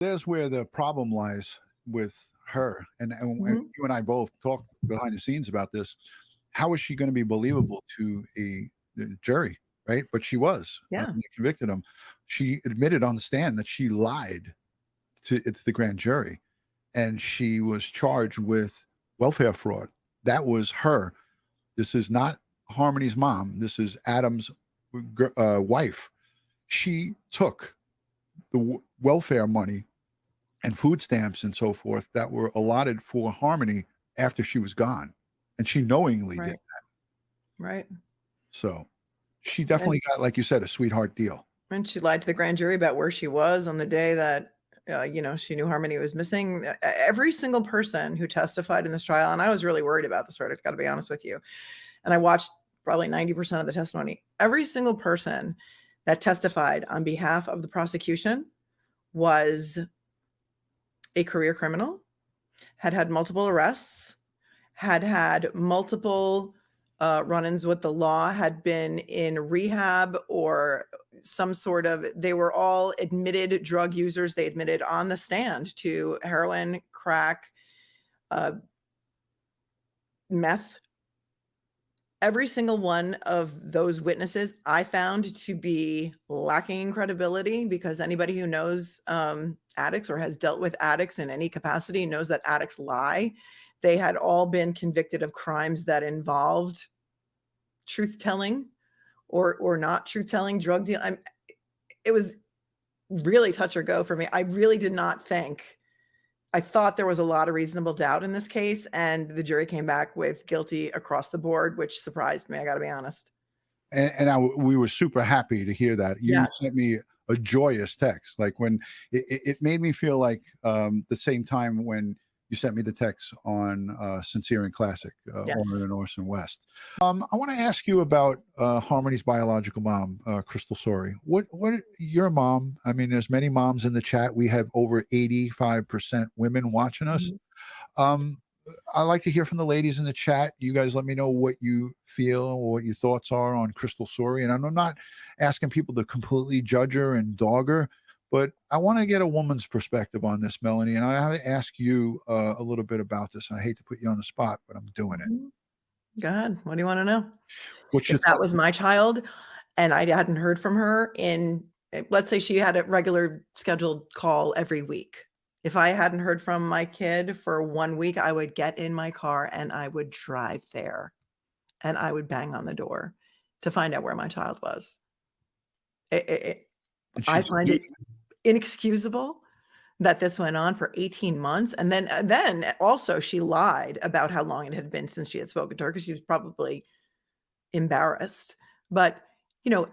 There's where the problem lies with her, and Mhm. you and I both talked behind the scenes about this. How is she going to be believable to a jury, right? But she was Yeah. when they convicted him. She admitted on the stand that she lied to the grand jury, and she was charged with welfare fraud. That was her. This is not Harmony's mom. This is Adam's wife. She took the welfare money and food stamps and so forth that were allotted for Harmony after she was gone. And she knowingly did. Right. Right. So she And definitely got, like you said, a sweetheart deal. and she lied to the grand jury about where she was on the day that, she knew Harmony was missing. Every single person who testified in this trial, and I was really worried about this verdict, got to be honest with you. And I watched probably 90% of the testimony. Every single person that testified on behalf of the prosecution was a career criminal, had had multiple arrests, had had multiple run-ins with the law, had been in rehab or some sort of, they were all admitted drug users. They admitted on the stand to heroin, crack, uh, meth. Every single one of those witnesses I found to be lacking in credibility, because anybody who knows addicts or has dealt with addicts in any capacity knows that addicts lie. They had all been convicted of crimes that involved truth telling or not truth telling, drug deal. It was really touch or go for me. I really did not think. I thought there was a lot of reasonable doubt in this case, and the jury came back with guilty across the board, which surprised me. I got to be honest. We were super happy to hear that. You Yeah. sent me a joyous text, like when it made me feel like the same time when you sent me the text on Sincere and Classic, Orrin Yes. and Orson West. I want to ask you about Harmony's biological mom, Crystal Sorey. What your mom? I mean, there's many moms in the chat. We have over 85% women watching us. Mhm. Um, I like to hear from the ladies in the chat. You guys let me know what you feel or what your thoughts are on Crystal Sorey. And I'm not asking people to completely judge her and dog her, but I want to get a woman's perspective on this, Melanie. And I have to ask you a little bit about this. And I hate to put you on the spot, but I'm doing it. Mhm. Go ahead. What do you want to know? What's If your that thought? was my child and I hadn't heard from her in, let's say she had a regular scheduled call every week. If I hadn't heard from my kid for 1 week, I would get in my car and I would drive there and I would bang on the door to find out where my child was. And I she's find it inexcusable that this went on for 18 months. And then also she lied about how long it had been since she had spoken to her, because she was probably embarrassed. But,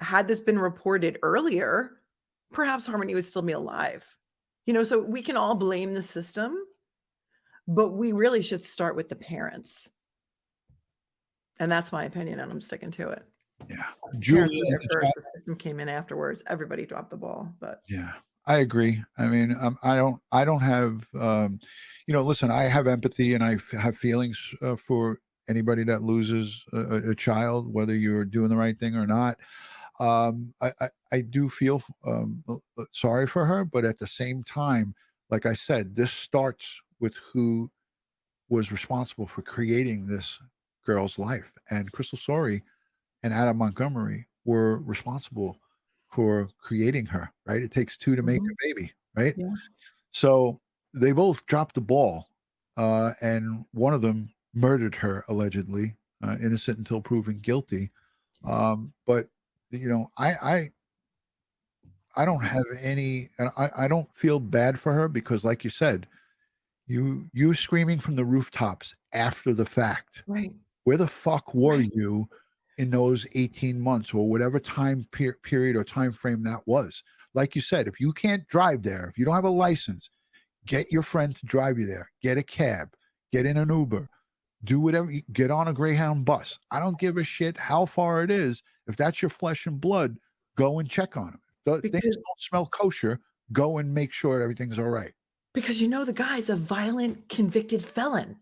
had this been reported earlier, perhaps Harmony would still be alive. So we can all blame the system, but we really should start with the parents. And that's my opinion, and I'm sticking to it. yeah. Parents Julia were in there the first, chat. the system came in afterwards. Everybody dropped the ball, but Yeah, I agree. I mean, I don't have, listen, I have empathy and have feelings for anybody that loses a child, whether you're doing the right thing or not. I do feel sorry for her, but at the same time, like I said, this starts with who was responsible for creating this girl's life, and Crystal Sorey and Adam Montgomery were responsible for creating her, right? It takes two to make Mhm. a baby, right? Yeah. So they both dropped the ball, and one of them murdered her allegedly, innocent until proven guilty. But I don't have any, and I don't feel bad for her because, like you said, you screaming from the rooftops after the fact. Right. Where the fuck were Right. you in those 18 months or whatever time period or time frame that was? Like you said, if you can't drive there, if you don't have a license, get your friend to drive you there. Get a cab, get in an Uber, do whatever, get on a Greyhound bus. I don't give a shit how far it is. If that's your flesh and blood, go and check on them. The things Because don't smell kosher, go and make sure everything's all right. because the guy's a violent convicted felon.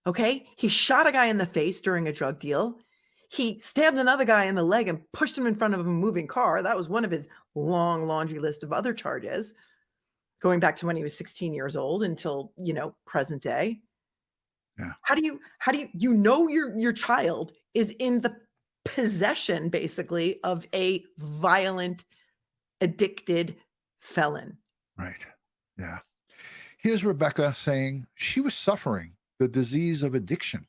Okay? He shot a guy in the face during a drug deal. He stabbed another guy in the leg and pushed him in front of a moving car. That was one of his long laundry list of other charges. going back to when he was 16 years old until, present day. Yeah. How do you, your child is in the possession basically of a violent, addicted felon. Right. Yeah. Here's Rebecca saying she was suffering the disease of addiction,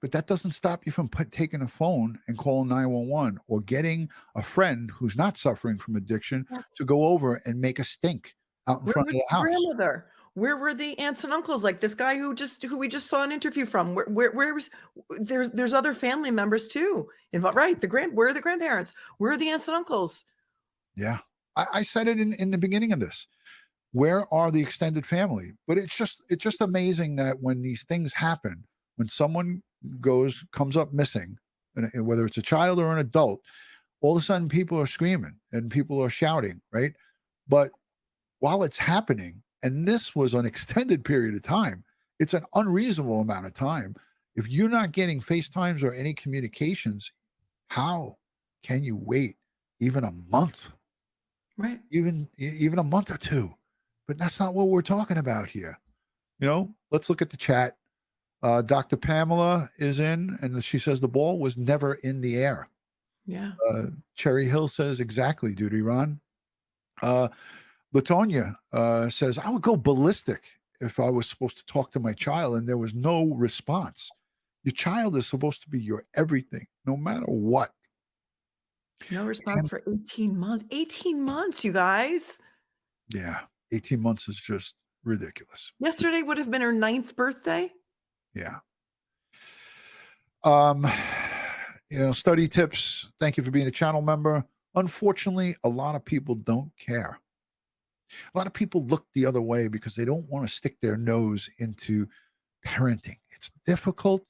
but that doesn't stop you from taking a phone and calling 911 or getting a friend who's not suffering from addiction Yes. to go over and make a stink out in Where front was of the the house. grandmother? Where were the aunts and uncles? Like this guy who we just saw an interview from. Where was there's other family members too involved, right? Where are the grandparents? Where are the aunts and uncles? Yeah. I said it in the beginning of this. Where are the extended family? But it's just amazing that when these things happen, when someone comes up missing, and whether it's a child or an adult, all of a sudden people are screaming and people are shouting, right? But while it's happening, and this was an extended period of time, it's an unreasonable amount of time. If you're not getting FaceTimes or any communications, how can you wait even a month? Right. Even a month or two? But that's not what we're talking about here. Let's look at the chat. Dr. Pamela is in, and she says the ball was never in the air. Yeah. Cherry Hill says exactly, DutyRon. Latonia says, I would go ballistic if I was supposed to talk to my child and there was no response. Your child is supposed to be your everything, no matter what. No response And for 18 months. 18 months, you guys. yeah, 18 months is just ridiculous. Yesterday would have been her 9th birthday. Yeah. Um, study tips. Thank you for being a channel member. Unfortunately, a lot of people don't care. A lot of people look the other way because they don't want to stick their nose into parenting. It's difficult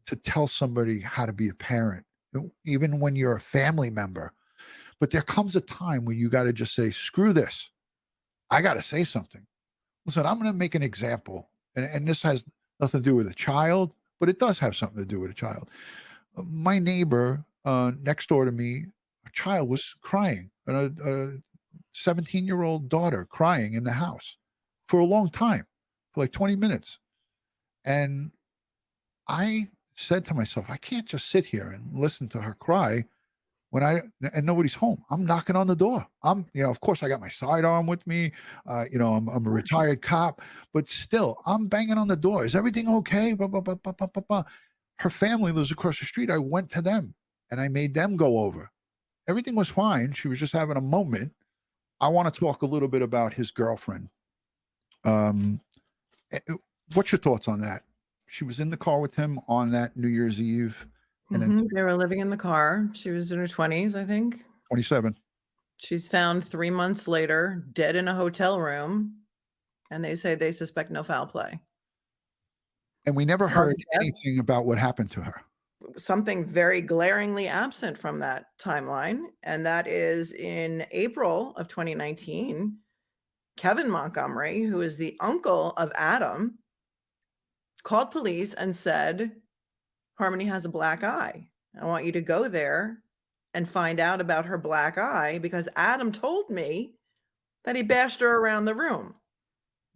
to tell somebody how to be a parent, even when you're a family member. But there comes a time when you got to just say, screw this. I got to say something. Listen, I'm going to make an example. And this has nothing to do with a child, but it does have something to do with a child. My neighbor next door to me, a child was crying, a 17-year-old daughter crying in the house for a long time, for like 20 minutes. And I said to myself, I can't just sit here and listen to her cry and nobody's home. I'm knocking on the door. Of course I got my sidearm with me. I'm a retired cop, but still I'm banging on the door. Is everything okay? Bah, bah, bah, bah, bah, bah, bah. Her family lives across the street. I went to them and I made them go over. Everything was fine. She was just having a moment. I want to talk a little bit about his girlfriend. Um, what's your thoughts on that? She was in the car with him on that New Year's Eve, and then They were living in the car. She was in her 20s, I think. 27. She's found 3 months later, dead in a hotel room, and they say they suspect no foul play. And we never heard That's anything about what happened to her. something very glaringly absent from that timeline, and that is in April of 2019, Kevin Montgomery, who is the uncle of Adam, called police and said, Harmony has a black eye. I want you to go there and find out about her black eye because Adam told me that he bashed her around the room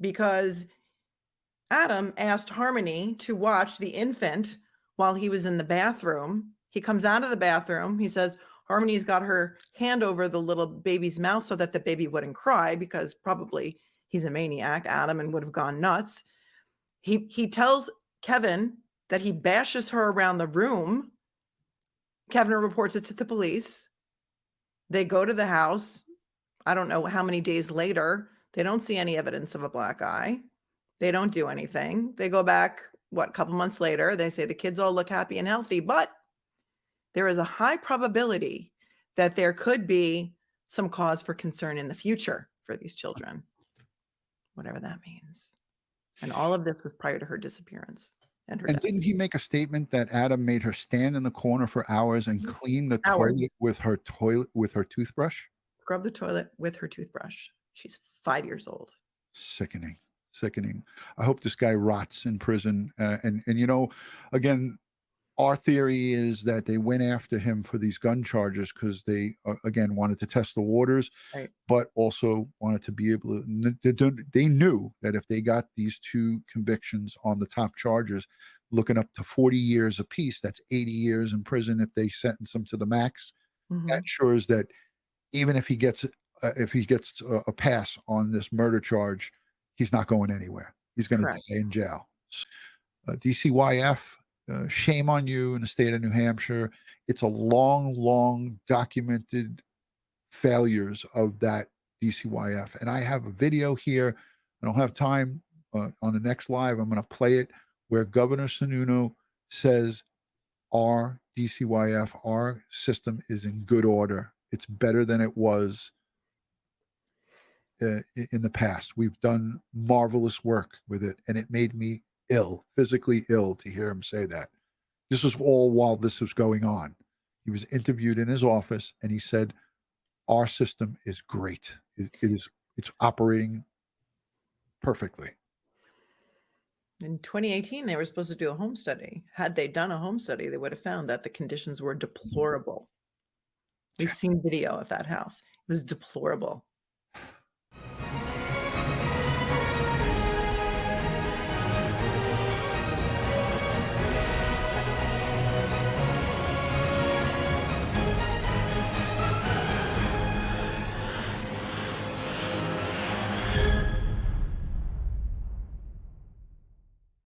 because Adam asked Harmony to watch the infant while he was in the bathroom. He comes out of the bathroom. He says, Harmony's got her hand over the little baby's mouth so that the baby wouldn't cry because probably he's a maniac, Adam, and would have gone nuts. He tells Kevin that he bashes her around the room. Kevin reports it to the police. They go to the house. I don't know how many days later. They don't see any evidence of a black eye. They don't do anything. They go back, a couple months later. They say the kids all look happy and healthy, but there is a high probability that there could be some cause for concern in the future for these children, whatever that means. And all of this was prior to her disappearance and her And death. didn't he make a statement that Adam made her stand in the corner for hours and clean the Hours. toilet with her toothbrush? Scrub the toilet with her toothbrush. She's 5 years old. Sickening. I hope this guy rots in prison. And again, Our theory is that they went after him for these gun charges because they, again, wanted to test the waters, Right. but also wanted to be able to. They knew that if they got these two convictions on the top charges, looking up to 40 years apiece, that's 80 years in prison if they sentence him to the max. That Mhm. ensures that even if he gets a pass on this murder charge, he's not going anywhere. He's going to Correct. die in jail. DCYF, shame on you in the state of New Hampshire. It's a long, long documented failures of that DCYF. And I have a video here. I don't have time on the next live. I'm going to play it where Governor Sununu says our DCYF, our system is in good order. It's better than it was in the past. We've done marvelous work with it, and it made me ill, physically ill, to hear him say that. This was all while this was going on. He was interviewed in his office, and he said, "Our system is great. It's operating perfectly." In 2018, they were supposed to do a home study. Had they done a home study, they would have found that the conditions were deplorable. We've Yeah. seen video of that house. It was deplorable.